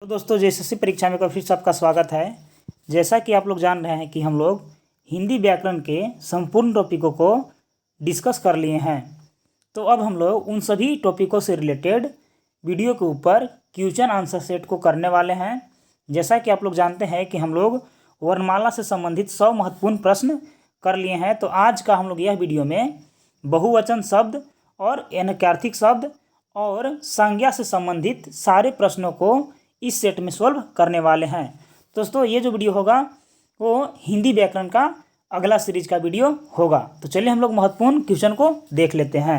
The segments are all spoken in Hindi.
दोस्तों जेएसएससी परीक्षा में फिर से आपका स्वागत है। जैसा कि आप लोग जान रहे हैं कि हम लोग हिंदी व्याकरण के संपूर्ण टॉपिकों को डिस्कस कर लिए हैं। तो अब हम लोग उन सभी टॉपिकों से रिलेटेड वीडियो के ऊपर क्वेश्चन आंसर सेट को करने वाले हैं। जैसा कि आप लोग जानते हैं कि हम लोग वर्णमाला से संबंधित 100 महत्वपूर्ण प्रश्न कर लिए हैं। तो आज का हम लोग यह वीडियो में बहुवचन शब्द और अनैर्थिक शब्द और संज्ञा से संबंधित सारे प्रश्नों को इस सेट में सॉल्व करने वाले हैं। दोस्तों ये जो वीडियो होगा वो हिंदी व्याकरण का अगला सीरीज का वीडियो होगा। तो चलिए हम लोग महत्वपूर्ण क्वेश्चन को देख लेते हैं।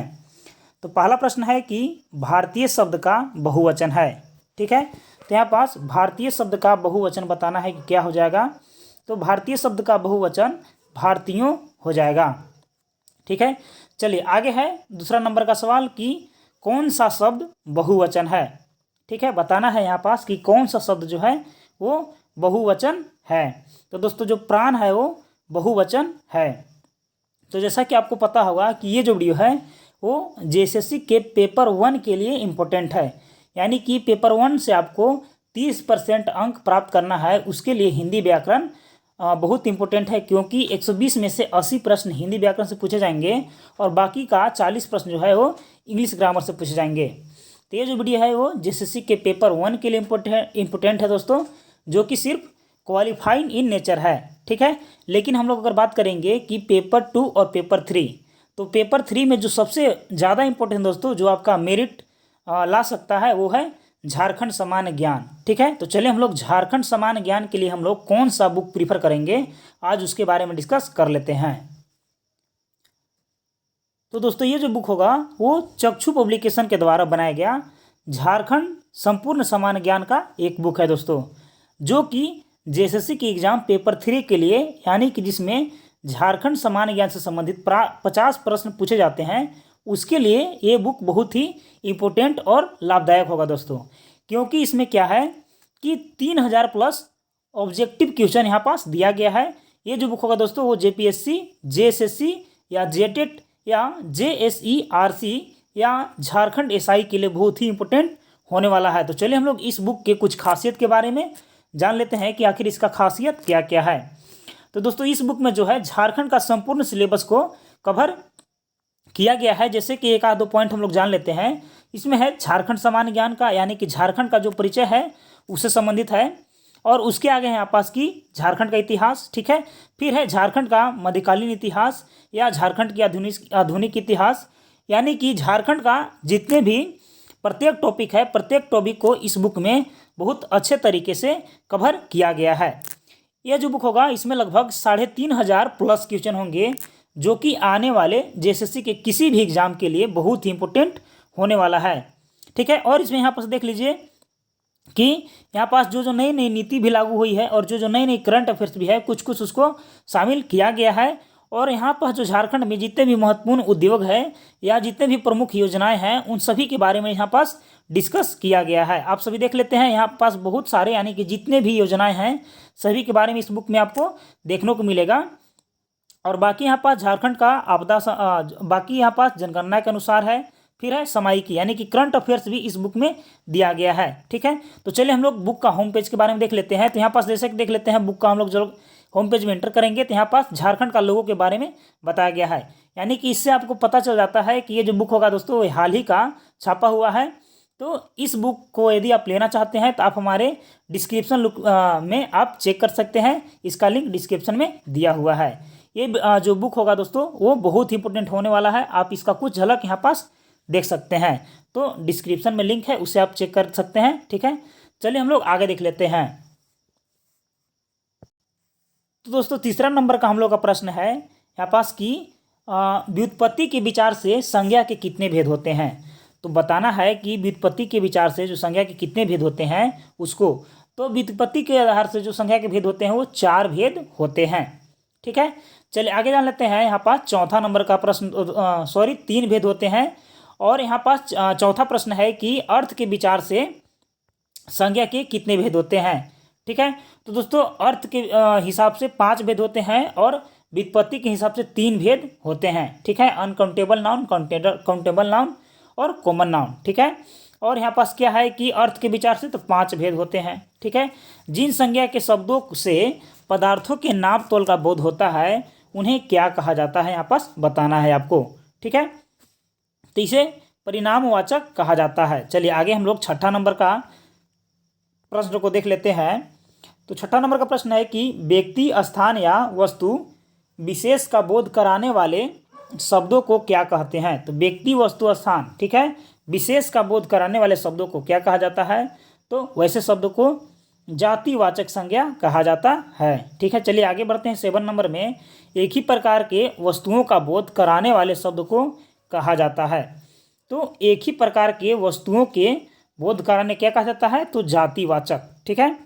तो पहला प्रश्न है कि भारतीय शब्द का बहुवचन है। ठीक है, तो यहाँ पास भारतीय शब्द का बहुवचन बताना है कि क्या हो जाएगा। तो भारतीय शब्द का बहुवचन भारतीयों हो जाएगा। ठीक है, चलिए आगे है दूसरा नंबर का सवाल कि कौन सा शब्द बहुवचन है। ठीक है, बताना है यहाँ पास कि कौन सा शब्द जो है वो बहुवचन है। तो दोस्तों जो प्राण है वो बहुवचन है। तो जैसा कि आपको पता होगा कि ये जो वीडियो है वो जेएसएससी के पेपर 1 के लिए इम्पोर्टेंट है। यानी कि पेपर 1 से आपको 30% अंक प्राप्त करना है। उसके लिए हिंदी व्याकरण बहुत इंपॉर्टेंट है, क्योंकि 120 में से 80 प्रश्न हिंदी व्याकरण से पूछे जाएंगे और बाकी का 40 प्रश्न जो है वो इंग्लिश ग्रामर से पूछे जाएंगे। तो ये जो वीडियो है वो जेएसएससी के पेपर 1 के लिए इम्पोर्टेंट है दोस्तों, जो कि सिर्फ क्वालिफाइंग इन नेचर है। ठीक है, लेकिन हम लोग अगर बात करेंगे कि पेपर 2 और पेपर 3, तो पेपर 3 में जो सबसे ज़्यादा इंपॉर्टेंट दोस्तों जो आपका मेरिट ला सकता है वो है झारखंड सामान्य ज्ञान। ठीक है, तो चलिए हम लोग झारखंड सामान्य ज्ञान के लिए हम लोग कौन सा बुक प्रीफर करेंगे आज उसके बारे में डिस्कस कर लेते हैं। तो दोस्तों ये जो बुक होगा वो चक्षु पब्लिकेशन के द्वारा बनाया गया झारखंड संपूर्ण सामान्य ज्ञान का एक बुक है दोस्तों, जो कि जेएसएससी की एग्जाम पेपर 3 के लिए, यानी कि जिसमें झारखंड सामान्य ज्ञान से संबंधित 50 प्रश्न पूछे जाते हैं, उसके लिए ये बुक बहुत ही इम्पोर्टेंट और लाभदायक होगा दोस्तों। क्योंकि इसमें क्या है कि 3000 प्लस ऑब्जेक्टिव क्वेश्चन यहाँ पास दिया गया है। ये जो बुक होगा दोस्तों वो जेपीएससी, जेएसएससी या जेटेट या जेएसईआरसी या झारखंड एसआई के लिए बहुत ही इंपॉर्टेंट होने वाला है। तो चलिए हम लोग इस बुक के कुछ खासियत के बारे में जान लेते हैं कि आखिर इसका खासियत क्या क्या है। तो दोस्तों इस बुक में जो है झारखंड का संपूर्ण सिलेबस को कवर किया गया है। जैसे कि एक आध दो पॉइंट हम लोग जान लेते हैं। इसमें है झारखंड सामान्य ज्ञान का, यानी कि झारखंड का जो परिचय है उससे संबंधित है, और उसके आगे है आपस की झारखंड का इतिहास। ठीक है, फिर है झारखंड का मध्यकालीन इतिहास या झारखंड की आधुनिक इतिहास, यानी कि झारखंड का जितने भी प्रत्येक टॉपिक है, प्रत्येक टॉपिक को इस बुक में बहुत अच्छे तरीके से कवर किया गया है। यह जो बुक होगा इसमें लगभग 3500 प्लस क्वेश्चन होंगे, जो कि आने वाले जेएसएससी के किसी भी एग्जाम के लिए बहुत ही इंपॉर्टेंट होने वाला है। ठीक है, और इसमें यहाँ पर देख लीजिए कि यहाँ पास जो नई नई नीति भी लागू हुई है और जो नई नई करंट अफेयर्स भी है, कुछ कुछ उसको शामिल किया गया है। और यहाँ पर जो झारखंड में जितने भी महत्वपूर्ण उद्योग है या जितने भी प्रमुख योजनाएं हैं उन सभी के बारे में यहाँ पास डिस्कस किया गया है। आप सभी देख लेते हैं, यहाँ पास बहुत सारे, यानी कि जितने भी योजनाएं हैं सभी के बारे में इस बुक में आपको देखने को मिलेगा। और बाकी यहाँ पास झारखंड का बाकी यहाँ पास जनगणना के अनुसार है। फिर है समायिकी, यानी कि करंट अफेयर्स भी इस बुक में दिया गया है। ठीक है, तो चलिए हम लोग बुक का होम पेज के बारे में देख लेते हैं। तो यहाँ पास जैसे कि देख लेते हैं, बुक का हम लोग जो होम पेज में एंटर करेंगे तो यहाँ पास झारखंड का लोगों के बारे में बताया गया है। यानी कि इससे आपको पता चल जाता है कि ये जो बुक होगा दोस्तों हाल ही का छापा हुआ है। तो इस बुक को यदि आप लेना चाहते हैं तो आप हमारे डिस्क्रिप्शन में आप चेक कर सकते हैं। इसका लिंक डिस्क्रिप्शन में दिया हुआ है। ये जो बुक होगा दोस्तों वो बहुत इंपॉर्टेंट होने वाला है। आप इसका कुछ झलक यहाँ पास देख सकते हैं, तो डिस्क्रिप्शन में लिंक है, उससे आप चेक कर सकते हैं। ठीक है, चलिए हम लोग आगे देख लेते हैं। तो दोस्तों तीसरा नंबर का हम लोग का प्रश्न है यहाँ पास कि व्युत्पत्ति के विचार से संज्ञा के कितने भेद होते हैं। तो बताना है कि व्युत्पत्ति के विचार से जो संज्ञा के कितने भेद होते हैं उसको। तो व्युत्पत्ति के आधार से जो संज्ञा के भेद होते हैं वो 4 भेद होते हैं। ठीक है, चलिए आगे जान लेते हैं। यहाँ पास चौथा नंबर का प्रश्न 3 भेद होते हैं। और यहाँ पास चौथा प्रश्न है कि अर्थ के विचार से संज्ञा के कितने भेद होते हैं। ठीक है, तो दोस्तों अर्थ के हिसाब से 5 भेद होते हैं और व्युत्पत्ति के हिसाब से 3 भेद होते हैं। ठीक है, अनकाउंटेबल नाउन, काउंटेबल नाउन और कॉमन नाउन। ठीक है, और यहाँ पास क्या है कि अर्थ के विचार से तो 5 भेद होते हैं। ठीक है, जिन संज्ञा के शब्दों से पदार्थों के नाप तोल का बोध होता है उन्हें क्या कहा जाता है, यहाँ पास बताना है आपको। ठीक है, तो इसे परिणामवाचक कहा जाता है। चलिए आगे हम लोग छठा नंबर का प्रश्न को देख लेते हैं। तो छठा नंबर का प्रश्न है कि व्यक्ति, स्थान या वस्तु विशेष का बोध कराने वाले शब्दों को क्या कहते हैं। तो व्यक्ति, वस्तु, स्थान, ठीक है, विशेष का बोध कराने वाले शब्दों को क्या कहा जाता है, तो वैसे शब्दों को जातिवाचक संज्ञा कहा जाता है। ठीक है, चलिए आगे बढ़ते हैं। 7 नंबर में एक ही प्रकार के वस्तुओं का बोध कराने वाले शब्द को कहा जाता है। तो एक ही प्रकार के वस्तुओं के बोध कराने क्या कहा जाता है, तो जातिवाचक। ठीक है,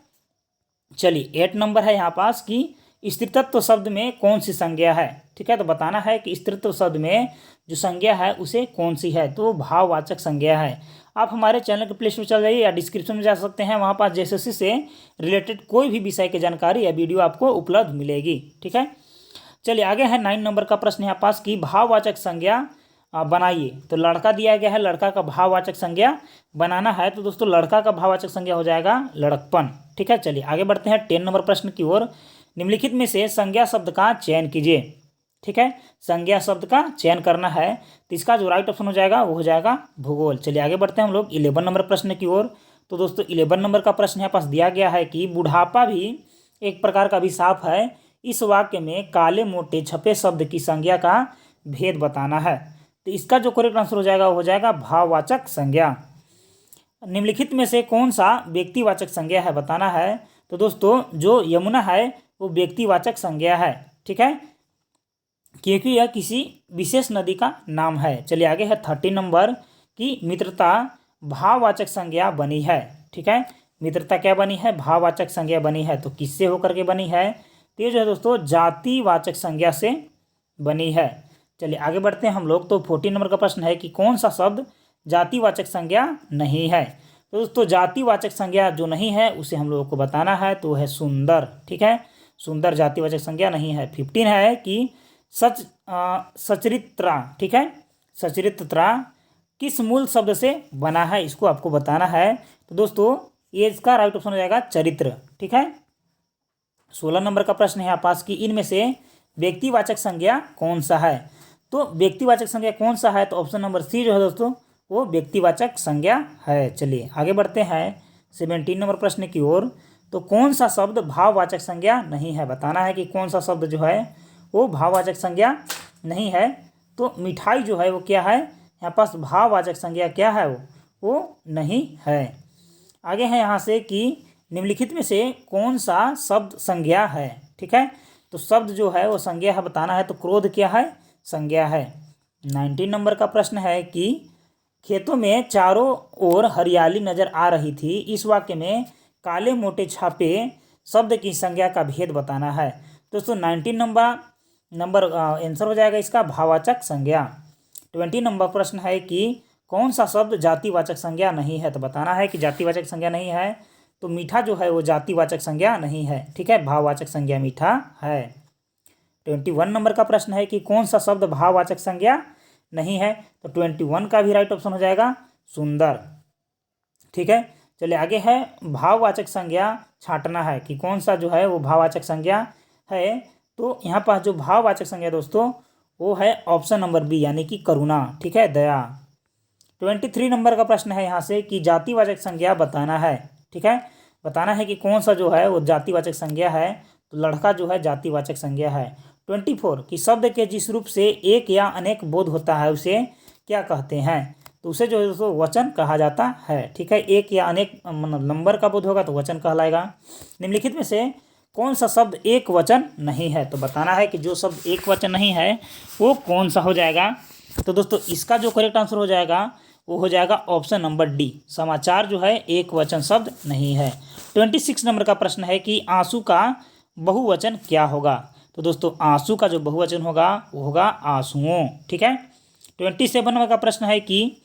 चलिए 8 नंबर है यहाँ पास कि स्त्रीत्व शब्द में कौन सी संज्ञा है। ठीक है, तो बताना है कि स्त्रीत्व शब्द में जो संज्ञा है उसे कौन सी है, तो भाववाचक संज्ञा है। आप हमारे चैनल के प्ले स्टोर चल जाइए या डिस्क्रिप्शन में जा सकते हैं, वहाँ पास जेएसएससी से रिलेटेड कोई भी विषय की जानकारी या वीडियो आपको उपलब्ध मिलेगी। ठीक है, चलिए आगे है 9 नंबर का प्रश्न यहाँ पास कि भाववाचक संज्ञा बनाइए। तो लड़का दिया गया है, लड़का का भाववाचक संज्ञा बनाना है। तो दोस्तों लड़का का भाववाचक संज्ञा हो जाएगा लड़कपन। ठीक है, चलिए आगे बढ़ते हैं 10 नंबर प्रश्न की ओर। निम्नलिखित में से संज्ञा शब्द का चयन कीजिए। ठीक है, संज्ञा शब्द का चयन करना है, तो इसका जो राइट ऑप्शन हो जाएगा वो हो जाएगा भूगोल। चलिए आगे बढ़ते हैं हम लोग 11 नंबर प्रश्न की ओर। तो दोस्तों 11 नंबर का प्रश्न यहाँ पास दिया गया है कि बुढ़ापा भी एक प्रकार का अभिशाप है। इस वाक्य में काले मोटे छपे शब्द की संज्ञा का भेद बताना है। तो इसका जो करेक्ट आंसर हो जाएगा वो हो जाएगा भाववाचक संज्ञा। निम्नलिखित में से कौन सा व्यक्तिवाचक संज्ञा है बताना है। तो दोस्तों जो यमुना है वो व्यक्तिवाचक संज्ञा है। ठीक है, क्योंकि यह किसी विशेष नदी का नाम है। चलिए आगे है 30 नंबर की मित्रता भाववाचक संज्ञा बनी है। ठीक है, मित्रता क्या बनी है, भाववाचक संज्ञा बनी है। तो किससे होकर के बनी है, तो ये जो है दोस्तों जातिवाचक संज्ञा से बनी है। चलिए आगे बढ़ते हैं हम लोग। तो 14 नंबर का प्रश्न है कि कौन सा शब्द जातिवाचक संज्ञा नहीं है। तो दोस्तों जातिवाचक संज्ञा जो नहीं है उसे हम लोगों को बताना है, तो है सुंदर। ठीक है, सुंदर जातिवाचक संज्ञा नहीं है। 15 है कि सचरित्रा। ठीक है, सचरित्रा किस मूल शब्द से बना है, इसको आपको बताना है। तो दोस्तों ये इसका राइट ऑप्शन हो जाएगा चरित्र। ठीक है, 16 नंबर का प्रश्न है यहाँ पास कि इनमें से व्यक्तिवाचक संज्ञा कौन सा है। तो व्यक्तिवाचक संज्ञा कौन सा है, तो ऑप्शन नंबर सी जो है दोस्तों वो व्यक्तिवाचक संज्ञा है। चलिए आगे बढ़ते हैं 17 नंबर प्रश्न की ओर। तो कौन सा शब्द भाववाचक संज्ञा नहीं है, बताना है कि कौन सा शब्द जो है वो भाववाचक संज्ञा नहीं है। तो मिठाई जो है वो क्या है, यहाँ पास भाववाचक संज्ञा क्या है वो नहीं है। आगे है यहाँ से कि निम्नलिखित में से कौन सा शब्द संज्ञा है। ठीक है, तो शब्द जो है वो संज्ञा है बताना है। तो क्रोध क्या है, संज्ञा है। 19 नंबर का प्रश्न है कि खेतों में चारों ओर हरियाली नजर आ रही थी। इस वाक्य में काले मोटे छापे शब्द की संज्ञा का भेद बताना है। दोस्तों 19 नंबर आंसर हो जाएगा इसका भाववाचक संज्ञा। 20 नंबर प्रश्न है कि कौन सा शब्द जातिवाचक संज्ञा नहीं है, तो बताना है कि जातिवाचक संज्ञा नहीं है। तो मीठा जो है वो जातिवाचक संज्ञा नहीं है। ठीक है, भाववाचक संज्ञा मीठा है। 21 नंबर का प्रश्न है कि कौन सा शब्द भाववाचक संज्ञा नहीं है। तो 21 का भी राइट ऑप्शन हो जाएगा सुंदर। ठीक है, चलिए आगे है भाववाचक संज्ञा छांटना है कि कौन सा जो है वो भाववाचक संज्ञा है। तो यहाँ पास जो भाववाचक संज्ञा दोस्तों वो है ऑप्शन नंबर बी यानी कि करुणा। ठीक है, दया। 23 नंबर का प्रश्न है यहाँ से कि जातिवाचक संज्ञा बताना है। ठीक है, बताना है कि कौन सा जो है वो जातिवाचक संज्ञा है। तो लड़का जो है जातिवाचक संज्ञा है। 24 कि शब्द के जिस रूप से एक या अनेक बोध होता है उसे क्या कहते हैं। तो उसे जो है दोस्तों वचन कहा जाता है। ठीक है, एक या अनेक मतलब नंबर का बोध होगा तो वचन कहलाएगा। निम्नलिखित में से कौन सा शब्द एक वचन नहीं है, तो बताना है कि जो शब्द एक वचन नहीं है वो कौन सा हो जाएगा। तो दोस्तों इसका जो करेक्ट आंसर हो जाएगा वो हो जाएगा ऑप्शन नंबर डी, समाचार जो है एक वचन शब्द नहीं है। 26 नंबर का प्रश्न है कि आंसू का बहुवचन क्या होगा। तो दोस्तों आंसू का जो बहुवचन होगा वो होगा आंसुओं। ठीक है, 27 नंबर का प्रश्न है कि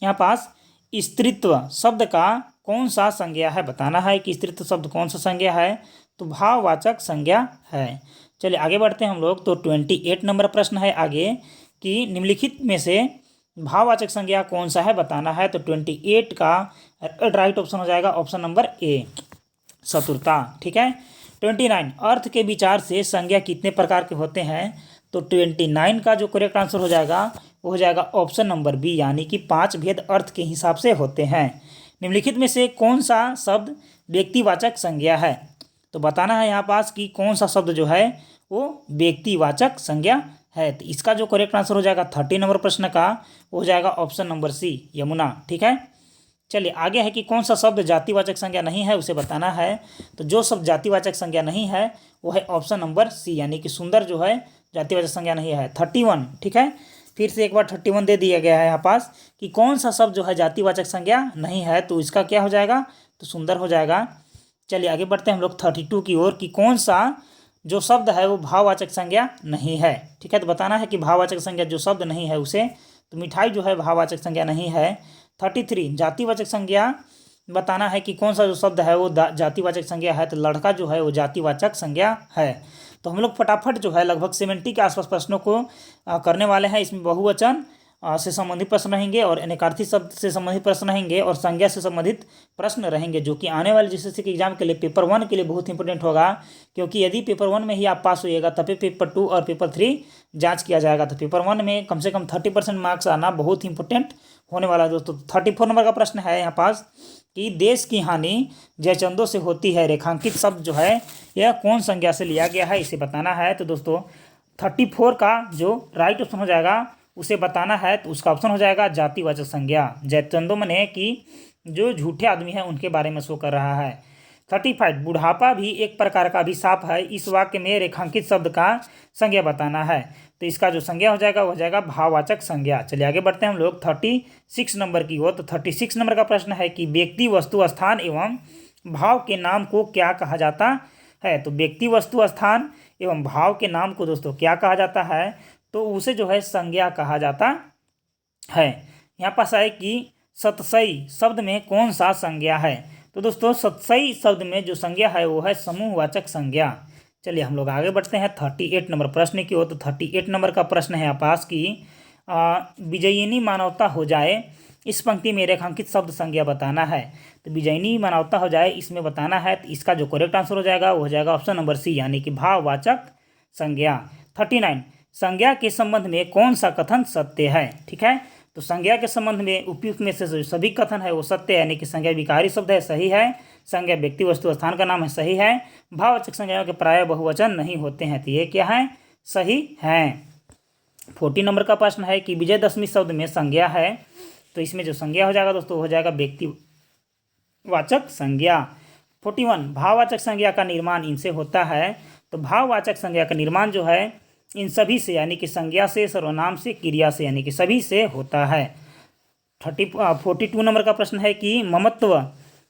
यहाँ पास स्त्रीत्व शब्द का कौन सा संज्ञा है, बताना है कि स्त्रीत्व शब्द कौन सा संज्ञा है। तो भाववाचक संज्ञा है। चलिए आगे बढ़ते हैं हम लोग। तो 28 नंबर प्रश्न है आगे कि निम्नलिखित में से भाववाचक संज्ञा कौन सा है बताना है। तो 28 का राइट ऑप्शन हो जाएगा ऑप्शन नंबर ए, चतुरता। ठीक है। 29 अर्थ के विचार से संज्ञा कितने प्रकार के होते हैं। तो 29 का जो करेक्ट आंसर हो जाएगा वो हो जाएगा ऑप्शन नंबर बी, यानी कि 5 भेद अर्थ के हिसाब से होते हैं। निम्नलिखित में से कौन सा शब्द व्यक्तिवाचक संज्ञा है। तो बताना है यहाँ पास कि कौन सा शब्द जो है वो व्यक्तिवाचक संज्ञा है। तो इसका जो करेक्ट आंसर हो जाएगा 30 नंबर प्रश्न का वो हो जाएगा ऑप्शन नंबर सी, यमुना। ठीक है। चलिए आगे है कि कौन सा शब्द जातिवाचक संज्ञा नहीं है, उसे बताना है। तो जो शब्द जातिवाचक संज्ञा नहीं है वो है ऑप्शन नंबर सी, यानी कि सुंदर जो है जातिवाचक संज्ञा नहीं है। 31। ठीक है। फिर से एक बार 31 दे दिया गया है यहाँ पास कि कौन सा शब्द जो है जातिवाचक संज्ञा नहीं है। तो इसका क्या हो जाएगा, तो सुंदर हो जाएगा। चलिए आगे बढ़ते हैं हम लोग 32 की ओर कि कौन सा जो शब्द है वो भाववाचक संज्ञा नहीं है। ठीक है। तो बताना है कि भाववाचक संज्ञा जो शब्द नहीं है उसे, तो मिठाई जो है भाववाचक संज्ञा नहीं है। 33 जातिवाचक संज्ञा बताना है कि कौन सा जो शब्द है वो जातिवाचक संज्ञा है। तो लड़का जो है वो जातिवाचक संज्ञा है। तो हम लोग फटाफट जो है लगभग 70 के आसपास प्रश्नों को करने वाले हैं। इसमें बहुवचन से संबंधित प्रश्न रहेंगे और अनेकार्थी शब्द से संबंधित प्रश्न रहेंगे और संज्ञा से संबंधित प्रश्न रहेंगे, जो कि आने वाले जीएसएससी के एग्जाम के लिए पेपर 1 के लिए बहुत इंपॉर्टेंट होगा। क्योंकि यदि पेपर 1 में ही आप पास होइएगा तभी पेपर 2 और पेपर 3 जांच किया जाएगा। तो पेपर 1 में कम से कम 30% मार्क्स आना बहुत इंपॉर्टेंट होने वाला है दोस्तों। 34 नंबर का प्रश्न है यहाँ पास कि देश की हानि जयचंदों से होती है, रेखांकित शब्द जो है यह कौन संज्ञा से लिया गया है, इसे बताना है। तो दोस्तों 34 का जो राइट ऑप्शन हो जाएगा उसे बताना है। तो उसका ऑप्शन हो जाएगा जातिवाचक संज्ञा। जयचंदो मने कि जो झूठे आदमी हैं उनके बारे में शो कर रहा है। 35 बुढ़ापा भी एक प्रकार का अभिशाप है, इस वाक्य में रेखांकित शब्द का संज्ञा बताना है। तो इसका जो संज्ञा हो जाएगा वो हो जाएगा भाववाचक संज्ञा। चलिए आगे बढ़ते हैं हम लोग 36 नंबर की ओर। तो 36 नंबर का प्रश्न है कि व्यक्ति वस्तु स्थान एवं भाव के नाम को क्या कहा जाता है। तो व्यक्ति वस्तु स्थान एवं भाव के नाम को दोस्तों क्या कहा जाता है, तो उसे जो है संज्ञा कहा जाता है। यहाँ पास है कि सतसई शब्द में कौन सा संज्ञा है। तो दोस्तों सतसई शब्द में जो संज्ञा है वो है समूहवाचक संज्ञा। चलिए हम लोग आगे बढ़ते हैं 38 नंबर प्रश्न की ओर। तो 38 नंबर का प्रश्न है पास की विजयिनी मानवता हो जाए, इस पंक्ति में रेखांकित शब्द संज्ञा बताना है। तो विजयिनी मानवता हो जाए इसमें बताना है। तो इसका जो करेक्ट आंसर हो जाएगा वो हो जाएगा ऑप्शन नंबर सी, यानी कि भाववाचक संज्ञा। 39 संज्ञा के संबंध में कौन सा कथन सत्य है। ठीक है। तो संज्ञा के संबंध में उपयुक्त में से सभी कथन है वो सत्य है, यानी कि संज्ञा विकारी शब्द है, सही है। संज्ञा व्यक्ति वस्तु स्थान का नाम है, सही है। भाववाचक संज्ञाओं के प्राय बहुवचन नहीं होते हैं, तो ये क्या है, सही है। 40 नंबर का प्रश्न है कि विजयदशमी शब्द में संज्ञा है। तो इसमें जो संज्ञा हो जाएगा दोस्तों हो जाएगा व्यक्तिवाचक संज्ञा। 41 भाववाचक संज्ञा का निर्माण इनसे होता है। तो भाववाचक संज्ञा का निर्माण जो है इन सभी से, यानी कि संज्ञा से, सर्वनाम से, क्रिया से, यानी कि सभी से होता है। 42 नंबर का प्रश्न है कि ममत्व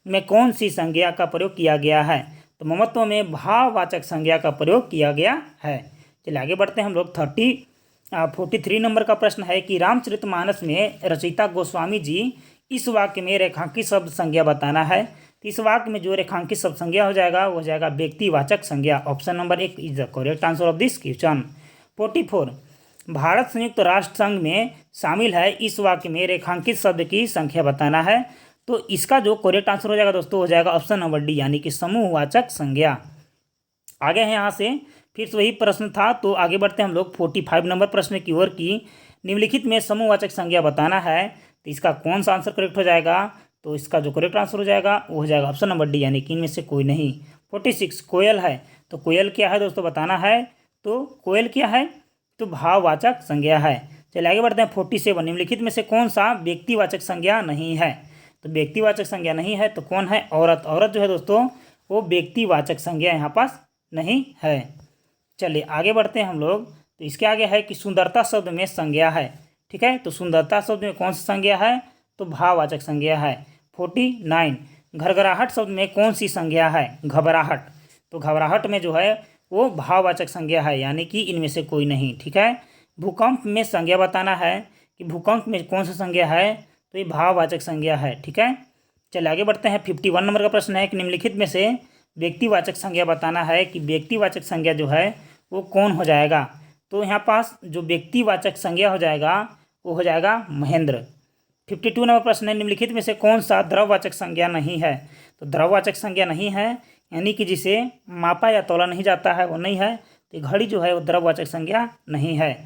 में कौन सी संज्ञा का प्रयोग किया गया है। तो ममत्व में भाववाचक संज्ञा का प्रयोग किया गया है। चलिए आगे बढ़ते हैं हम लोग 43 नंबर का प्रश्न है कि रामचरितमानस में रचयिता गोस्वामी जी इस वाक्य में रेखांकित शब्द संज्ञा बताना है। तो इस वाक्य में जो रेखांकित शब्द संज्ञा हो जाएगा वो हो जाएगा व्यक्तिवाचक संज्ञा। Option number 1 is the correct answer of this question. 44 Bharat संयुक्त राष्ट्र संघ में शामिल है, इस वाक्य में रेखांकित शब्द की संख्या बताना है। तो इसका जो करेक्ट आंसर हो जाएगा दोस्तों हो जाएगा ऑप्शन नंबर डी, यानी कि समूहवाचक संज्ञा। आगे है यहाँ से फिर से वही प्रश्न था, तो आगे बढ़ते हैं हम लोग 45 नंबर प्रश्न की ओर की निम्नलिखित में समूहवाचक संज्ञा बताना है। तो इसका कौन सा आंसर करेक्ट हो जाएगा। तो इसका जो करेक्ट आंसर हो जाएगा वो हो जाएगा ऑप्शन नंबर डी, यानी कि इनमें से कोई नहीं। 46 कोयल है। तो कोयल क्या है दोस्तों बताना है। तो कोयल क्या है, तो भाववाचक संज्ञा है। चलिए आगे बढ़ते हैं 47 निम्नलिखित में से कौन सा व्यक्तिवाचक संज्ञा नहीं है। तो व्यक्तिवाचक संज्ञा नहीं है तो कौन है, औरत। औरत जो है दोस्तों वो व्यक्तिवाचक संज्ञा यहाँ पास नहीं है। चलिए आगे बढ़ते हैं हम लोग। तो इसके आगे है कि सुंदरता शब्द में संज्ञा है। ठीक है। तो सुंदरता शब्द में कौन सा संज्ञा है, तो भाववाचक संज्ञा है। 49 घरघराहट शब्द में कौन सी संज्ञा है, घबराहट। तो घबराहट में जो है वो भाववाचक संज्ञा है, यानी कि इनमें से कोई नहीं। ठीक है। भूकंप में संज्ञा बताना है कि भूकंप में कौन सा संज्ञा है, तो ये भाववाचक संज्ञा है। ठीक है। चलिए आगे बढ़ते हैं 51 नंबर का प्रश्न है कि निम्नलिखित में से व्यक्तिवाचक संज्ञा बताना है कि व्यक्तिवाचक संज्ञा जो है वो कौन हो जाएगा। तो यहाँ पास जो व्यक्तिवाचक संज्ञा हो जाएगा वो हो जाएगा महेंद्र। 52 नंबर प्रश्न है, निम्नलिखित में से कौन सा द्रववाचक संज्ञा नहीं है। तो द्रववाचक संज्ञा नहीं है यानी कि जिसे मापा या तौला नहीं जाता है वो नहीं है, तो घड़ी जो है वो द्रववाचक संज्ञा नहीं है।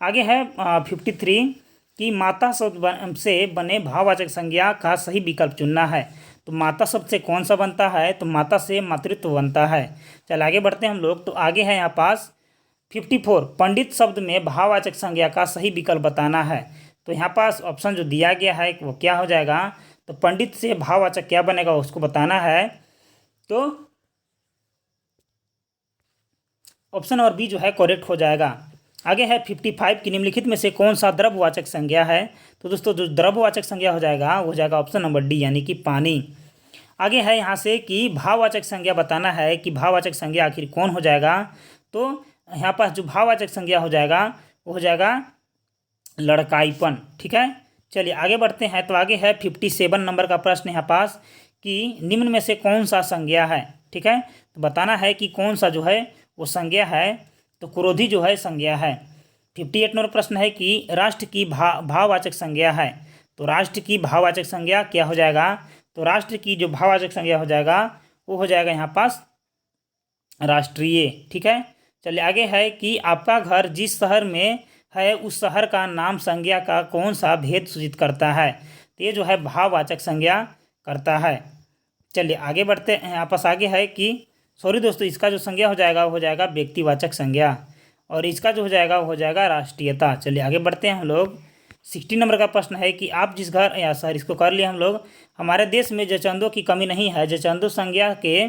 आगे है 53 कि माता शब्द से बने भाववाचक संज्ञा का सही विकल्प चुनना है। तो माता शब्द से कौन सा बनता है, तो माता से मातृत्व बनता है। चल आगे बढ़ते हैं हम लोग। तो आगे है यहाँ पास 54 पंडित शब्द में भाववाचक संज्ञा का सही विकल्प बताना है। तो यहाँ पास ऑप्शन जो दिया गया है वो क्या हो जाएगा, तो पंडित से भाववाचक क्या बनेगा उसको बताना है। तो ऑप्शन नंबर बी जो है करेक्ट हो जाएगा। आगे है 55 की निम्नलिखित में से कौन सा द्रववाचक संज्ञा है। तो दोस्तों जो द्रववाचक संज्ञा हो जाएगा वो हो जाएगा ऑप्शन नंबर डी यानी कि पानी। आगे है यहाँ से कि भाववाचक संज्ञा बताना है कि भाववाचक संज्ञा आखिर कौन हो जाएगा। तो यहाँ पास जो भाववाचक संज्ञा हो जाएगा वो हो जाएगा लड़काईपन। ठीक है, चलिए आगे बढ़ते हैं। तो आगे है 57 नंबर का प्रश्न यहाँ पास कि निम्न में से कौन सा संज्ञा है। ठीक है, तो बताना है कि कौन सा जो है वो संज्ञा है। तो क्रोधी जो है संज्ञा है। 58 नंबर प्रश्न है कि राष्ट्र की भाववाचक संज्ञा है। तो राष्ट्र की भाववाचक संज्ञा क्या हो जाएगा, तो राष्ट्र की जो भाववाचक संज्ञा हो जाएगा वो हो जाएगा यहाँ पास राष्ट्रीय। ठीक है, चलिए आगे है कि आपका घर जिस शहर में है उस शहर का नाम संज्ञा का कौन सा भेद सूचित करता है। तो ये जो है भाववाचक संज्ञा करता है। चलिए आगे बढ़ते हैं। आपस आगे है कि सॉरी दोस्तों, इसका जो संज्ञा हो जाएगा वो हो जाएगा व्यक्तिवाचक संज्ञा, और इसका जो हो जाएगा वो हो जाएगा राष्ट्रीयता। चलिए आगे बढ़ते हैं हम लोग। 60 नंबर का प्रश्न है कि आप जिस घर या सर इसको कर लिए हम लोग, हमारे देश में जचंदों की कमी नहीं है। जचंदो संज्ञा के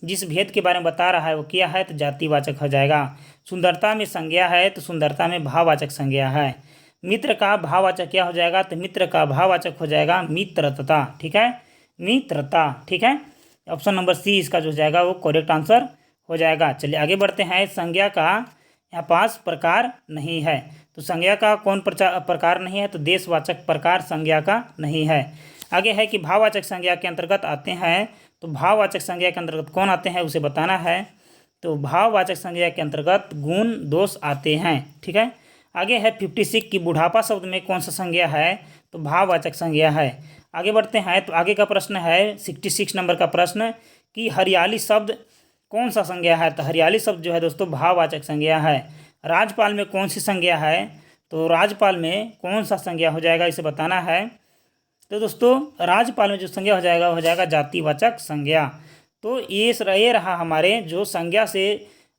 जिस भेद के बारे में बता रहा है वो क्या है, तो जातिवाचक हो जाएगा। सुंदरता में संज्ञा है तो सुंदरता में भाववाचक संज्ञा है। मित्र का भाववाचक क्या हो जाएगा, तो मित्र का भाववाचक हो जाएगा मित्रता। ठीक है, मित्रता। ठीक है, ऑप्शन नंबर सी इसका जो हो जाएगा वो करेक्ट आंसर हो जाएगा। चलिए आगे बढ़ते हैं। संज्ञा का यहाँ पास प्रकार नहीं है। तो संज्ञा का कौन प्रकार नहीं है, तो देशवाचक प्रकार संज्ञा का नहीं है। आगे है कि भाववाचक संज्ञा के अंतर्गत आते हैं। तो भाववाचक संज्ञा के अंतर्गत कौन आते हैं उसे बताना है। तो भाववाचक संज्ञा के अंतर्गत गुण दोष आते हैं। ठीक है, आगे है 56 की बुढ़ापा शब्द में कौन सा संज्ञा है, तो भाववाचक संज्ञा है। आगे बढ़ते हैं। तो आगे का प्रश्न है 66 नंबर का प्रश्न कि हरियाली शब्द कौन सा संज्ञा है। तो हरियाली शब्द जो है दोस्तों भाववाचक संज्ञा है। राजपाल में कौन सी संज्ञा है, तो राजपाल में कौन सा संज्ञा हो जाएगा इसे बताना है। तो दोस्तों राजपाल में जो संज्ञा हो जाएगा वो हो जाएगा जातिवाचक संज्ञा। तो ये रहा हमारे जो संज्ञा से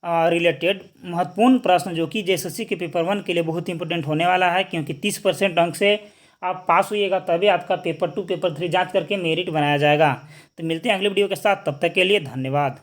रिलेटेड महत्वपूर्ण प्रश्न, जो कि जेएसएससी के पेपर 1 के लिए बहुत इंपॉर्टेंट होने वाला है, क्योंकि 30% अंक से आप पास होइएगा तभी आपका पेपर 2 पेपर 3 जांच करके मेरिट बनाया जाएगा। तो मिलते हैं अगले वीडियो के साथ, तब तक के लिए धन्यवाद।